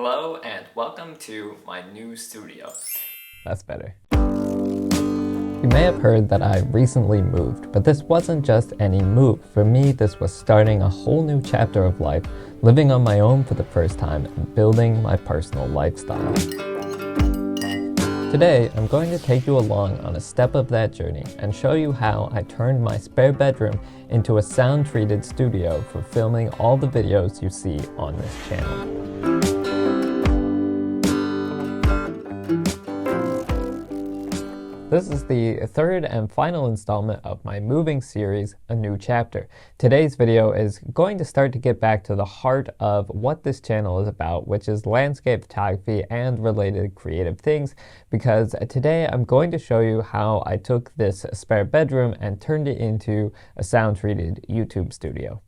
Hello and welcome to my new studio. That's better. You may have heard that I recently moved, but this wasn't just any move. For me, this was starting a whole new chapter of life, living on my own for the first time and building my personal lifestyle. Today, I'm going to take you along on a step of that journey and show you how I turned my spare bedroom into a sound-treated studio for filming all the videos you see on this channel. This is the third and final installment of my moving series, A New Chapter. Today's video is going to start to get back to the heart of what this channel is about, which is landscape photography and related creative things, because today I'm going to show you how I took this spare bedroom and turned it into a sound-treated YouTube studio.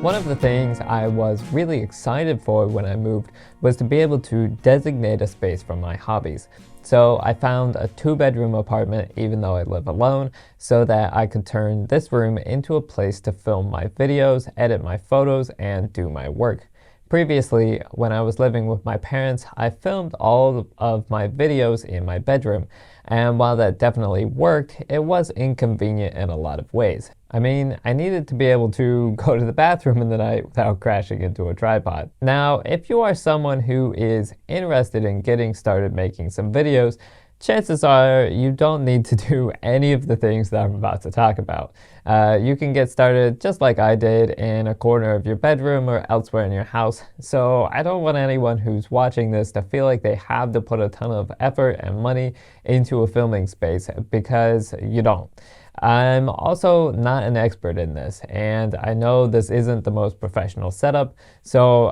One of the things I was really excited for when I moved was to be able to designate a space for my hobbies. So I found a 2-bedroom apartment, even though I live alone, so that I could turn this room into a place to film my videos, edit my photos, and do my work. Previously, when I was living with my parents, I filmed all of my videos in my bedroom, and while that definitely worked, it was inconvenient in a lot of ways. I mean, I needed to be able to go to the bathroom in the night without crashing into a tripod. Now, if you are someone who is interested in getting started making some videos, chances are you don't need to do any of the things that I'm about to talk about. You can get started just like I did in a corner of your bedroom or elsewhere in your house. So I don't want anyone who's watching this to feel like they have to put a ton of effort and money into a filming space, because you don't. I'm also not an expert in this, and I know this isn't the most professional setup, so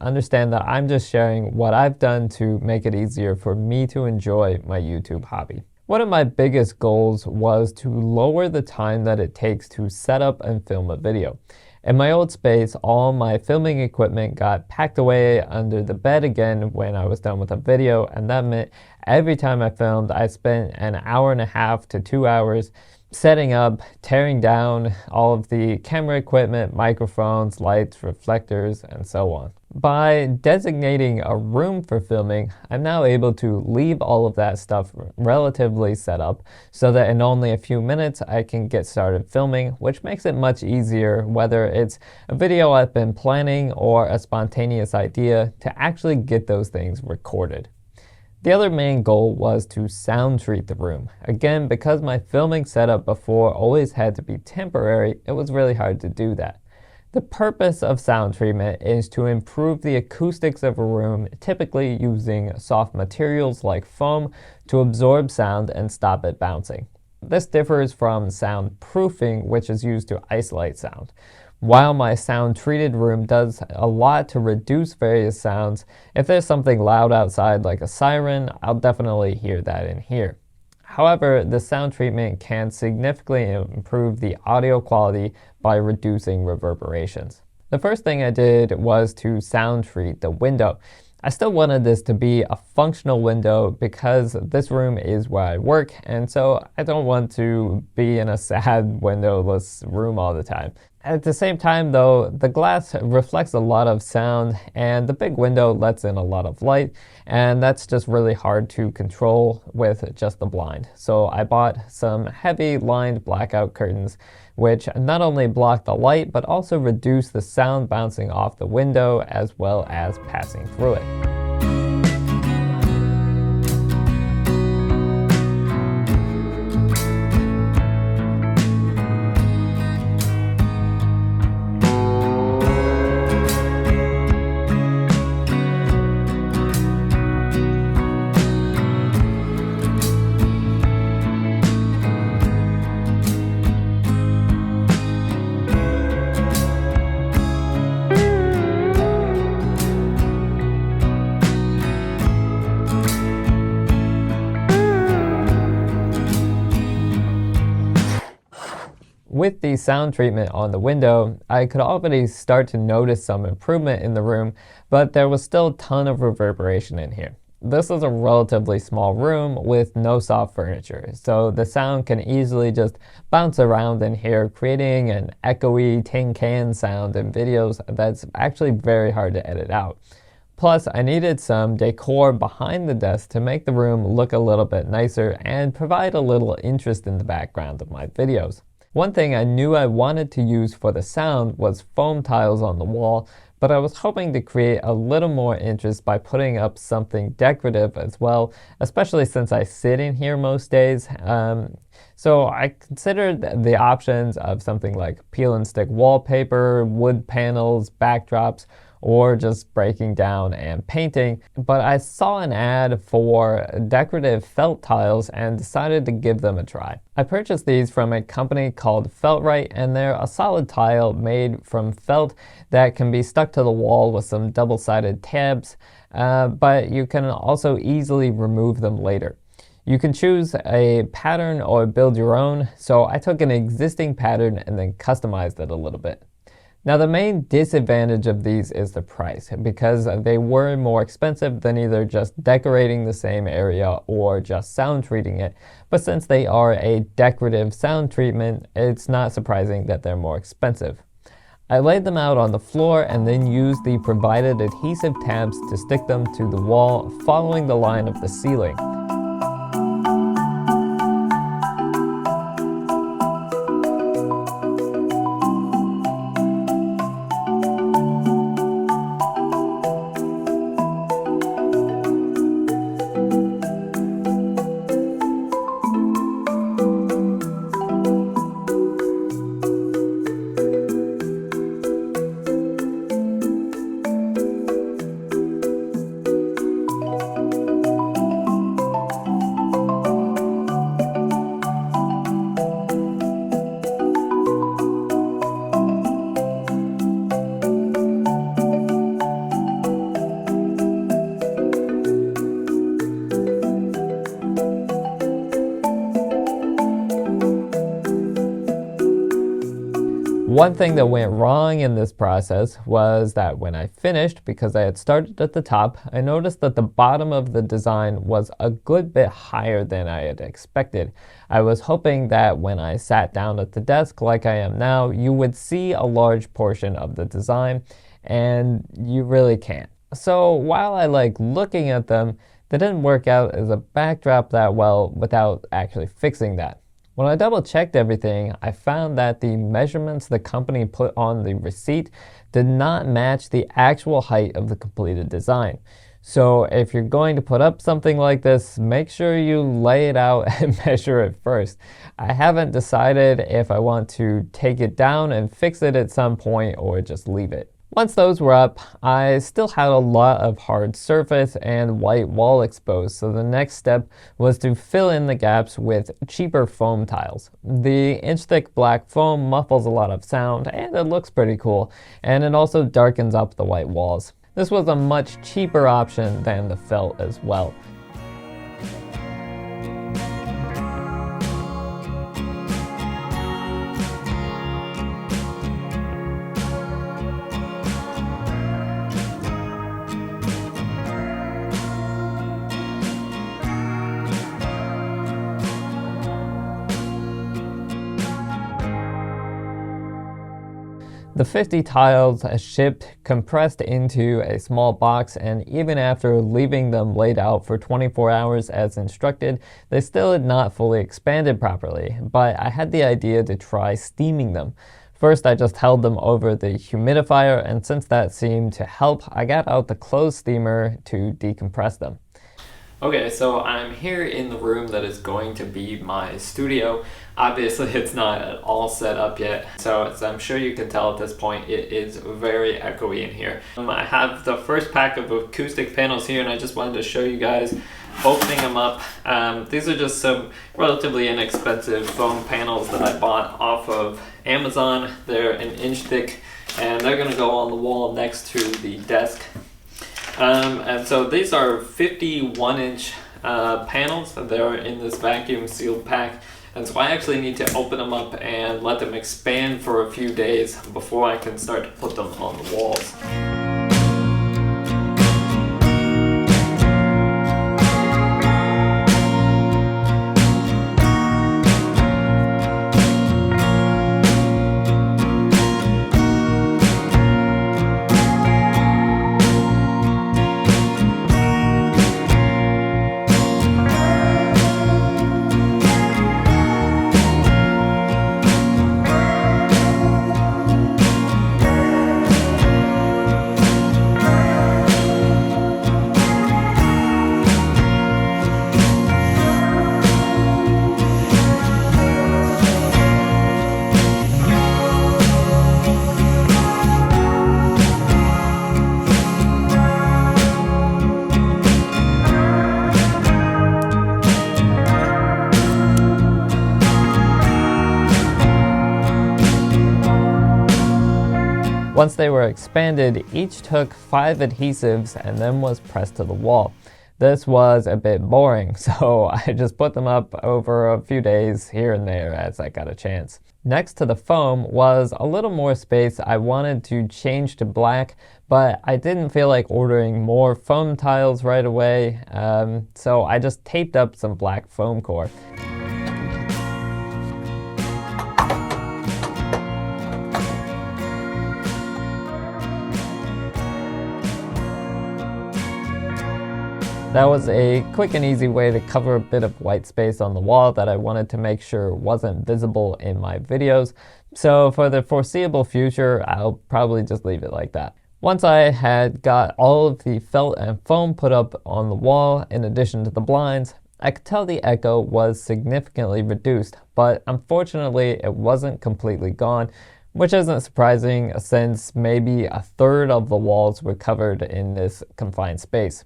understand that I'm just sharing what I've done to make it easier for me to enjoy my YouTube hobby. One of my biggest goals was to lower the time that it takes to set up and film a video. In my old space, all my filming equipment got packed away under the bed again when I was done with a video, and that meant every time I filmed, I spent an hour and a half to 2 hours setting up, tearing down all of the camera equipment, microphones, lights, reflectors, and so on. By designating a room for filming, I'm now able to leave all of that stuff relatively set up so that in only a few minutes I can get started filming, which makes it much easier, whether it's a video I've been planning or a spontaneous idea, to actually get those things recorded. The other main goal was to sound treat the room. Again, because my filming setup before always had to be temporary, it was really hard to do that. The purpose of sound treatment is to improve the acoustics of a room, typically using soft materials like foam to absorb sound and stop it bouncing. This differs from soundproofing, which is used to isolate sound. While my sound-treated room does a lot to reduce various sounds, if there's something loud outside like a siren, I'll definitely hear that in here. However, the sound treatment can significantly improve the audio quality by reducing reverberations. The first thing I did was to sound treat the window. I still wanted this to be a functional window because this room is where I work, and so I don't want to be in a sad windowless room all the time. At the same time though, the glass reflects a lot of sound and the big window lets in a lot of light, and that's just really hard to control with just the blind. So I bought some heavy lined blackout curtains, which not only block the light but also reduce the sound bouncing off the window as well as passing through it. With the sound treatment on the window, I could already start to notice some improvement in the room, but there was still a ton of reverberation in here. This is a relatively small room with no soft furniture, so the sound can easily just bounce around in here, creating an echoey tin can sound in videos that's actually very hard to edit out. Plus, I needed some decor behind the desk to make the room look a little bit nicer and provide a little interest in the background of my videos. One thing I knew I wanted to use for the sound was foam tiles on the wall, but I was hoping to create a little more interest by putting up something decorative as well, especially since I sit in here most days. So I considered the options of something like peel and stick wallpaper, wood panels, backdrops, or just breaking down and painting, but I saw an ad for decorative felt tiles and decided to give them a try. I purchased these from a company called Feltrite, and they're a solid tile made from felt that can be stuck to the wall with some double-sided tabs, but you can also easily remove them later. You can choose a pattern or build your own, so I took an existing pattern and then customized it a little bit. Now, the main disadvantage of these is the price, because they were more expensive than either just decorating the same area or just sound treating it. But since they are a decorative sound treatment, it's not surprising that they're more expensive. I laid them out on the floor and then used the provided adhesive tabs to stick them to the wall, following the line of the ceiling. One thing that went wrong in this process was that when I finished, because I had started at the top, I noticed that the bottom of the design was a good bit higher than I had expected. I was hoping that when I sat down at the desk like I am now, you would see a large portion of the design, and you really can't. So while I like looking at them, they didn't work out as a backdrop that well without actually fixing that. When I double checked everything, I found that the measurements the company put on the receipt did not match the actual height of the completed design. So if you're going to put up something like this, make sure you lay it out and measure it first. I haven't decided if I want to take it down and fix it at some point or just leave it. Once those were up, I still had a lot of hard surface and white wall exposed, so the next step was to fill in the gaps with cheaper foam tiles. The inch-thick black foam muffles a lot of sound, and it looks pretty cool, and it also darkens up the white walls. This was a much cheaper option than the felt as well. The 50 tiles shipped compressed into a small box, and even after leaving them laid out for 24 hours as instructed, they still had not fully expanded properly, but I had the idea to try steaming them. First, I just held them over the humidifier, and since that seemed to help, I got out the closed steamer to decompress them. Okay, so I'm here in the room that is going to be my studio. Obviously, it's not at all set up yet, so as I'm sure you can tell at this point, it is very echoey in here. I have the first pack of acoustic panels here, and I just wanted to show you guys opening them up. These are just some relatively inexpensive foam panels that I bought off of Amazon. They're an inch thick, and they're going to go on the wall next to the desk. And so these are 51-inch panels. They're in this vacuum sealed pack. And so I actually need to open them up and let them expand for a few days before I can start to put them on the walls. Once they were expanded, each took 5 adhesives and then was pressed to the wall. This was a bit boring, so I just put them up over a few days here and there as I got a chance. Next to the foam was a little more space I wanted to change to black, but I didn't feel like ordering more foam tiles right away, so I just taped up some black foam core. That was a quick and easy way to cover a bit of white space on the wall that I wanted to make sure wasn't visible in my videos. So for the foreseeable future, I'll probably just leave it like that. Once I had got all of the felt and foam put up on the wall, in addition to the blinds, I could tell the echo was significantly reduced, but unfortunately it wasn't completely gone, which isn't surprising since maybe a third of the walls were covered in this confined space.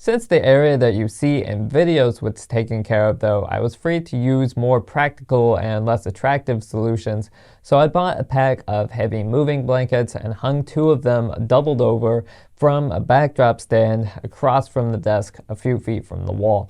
Since the area that you see in videos was taken care of though, I was free to use more practical and less attractive solutions, so I bought a pack of heavy moving blankets and hung 2 of them doubled over from a backdrop stand across from the desk a few feet from the wall.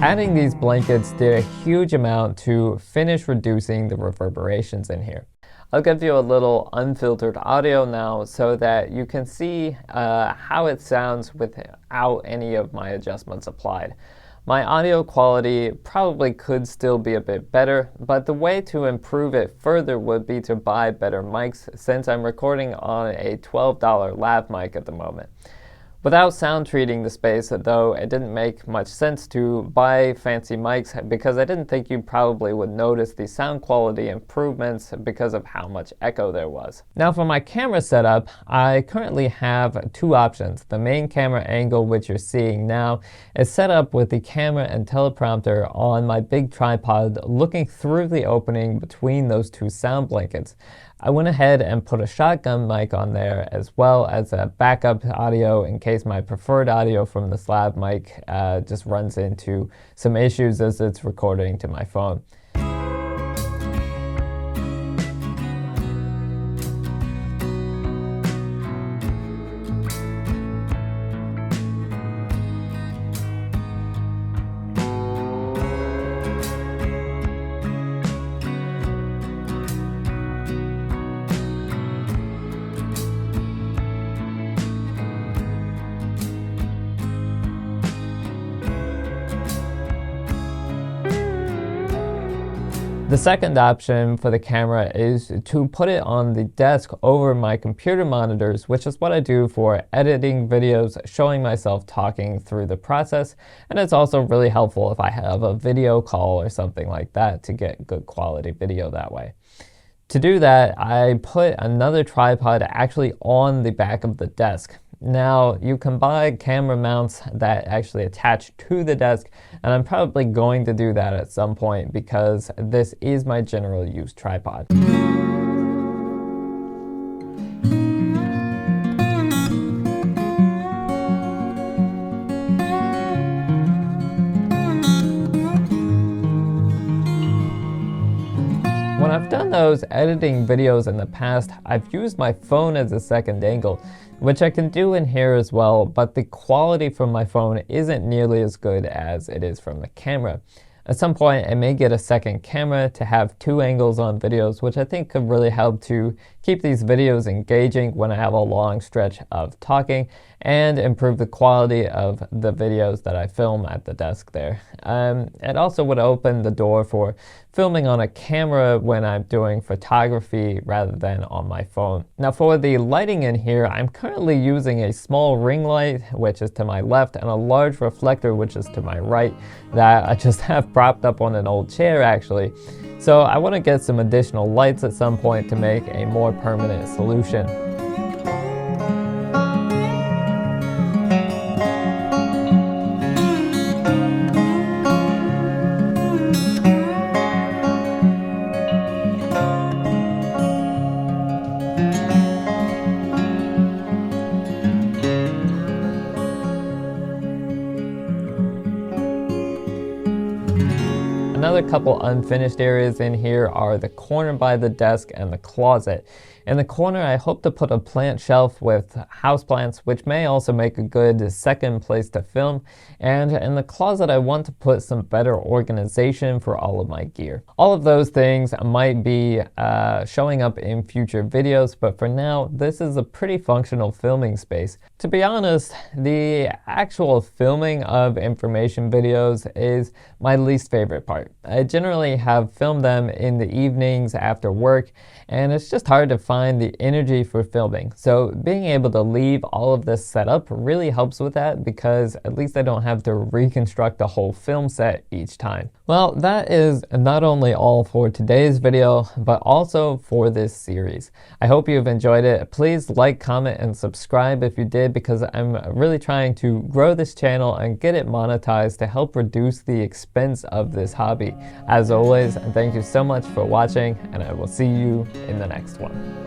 Adding these blankets did a huge amount to finish reducing the reverberations in here. I'll give you a little unfiltered audio now so that you can see how it sounds without any of my adjustments applied. My audio quality probably could still be a bit better, but the way to improve it further would be to buy better mics since I'm recording on a $12 lav mic at the moment. Without sound treating the space, though, it didn't make much sense to buy fancy mics because I didn't think you probably would notice the sound quality improvements because of how much echo there was. Now for my camera setup, I currently have 2 options. The main camera angle, which you're seeing now, is set up with the camera and teleprompter on my big tripod looking through the opening between those 2 sound blankets. I went ahead and put a shotgun mic on there as well as a backup audio in case my preferred audio from the lav mic just runs into some issues as it's recording to my phone. The second option for the camera is to put it on the desk over my computer monitors, which is what I do for editing videos, showing myself talking through the process, and it's also really helpful if I have a video call or something like that to get good quality video that way. To do that, I put another tripod actually on the back of the desk. Now, you can buy camera mounts that actually attach to the desk, and I'm probably going to do that at some point because this is my general use tripod. When I've done those editing videos in the past, I've used my phone as a second angle, which I can do in here as well, but the quality from my phone isn't nearly as good as it is from the camera. At some point, I may get a second camera to have 2 angles on videos, which I think could really help to keep these videos engaging when I have a long stretch of talking and improve the quality of the videos that I film at the desk there. It also would open the door for filming on a camera when I'm doing photography rather than on my phone. Now for the lighting in here, I'm currently using a small ring light, which is to my left, and a large reflector, which is to my right, that I just have propped up on an old chair actually. So I want to get some additional lights at some point to make a more permanent solution. other couple unfinished areas in here are the corner by the desk and the closet. In the corner, I hope to put a plant shelf with houseplants, which may also make a good second place to film. And in the closet, I want to put some better organization for all of my gear. All of those things might be showing up in future videos, but for now, this is a pretty functional filming space. To be honest, the actual filming of information videos is my least favorite part. I generally have filmed them in the evenings after work, and it's just hard to find the energy for filming. So being able to leave all of this set up really helps with that, because at least I don't have to reconstruct the whole film set each time. Well, that is not only all for today's video, but also for this series. I hope you've enjoyed it. Please like, comment, and subscribe if you did, because I'm really trying to grow this channel and get it monetized to help reduce the expense of this hobby. As always, thank you so much for watching, and I will see you in the next one.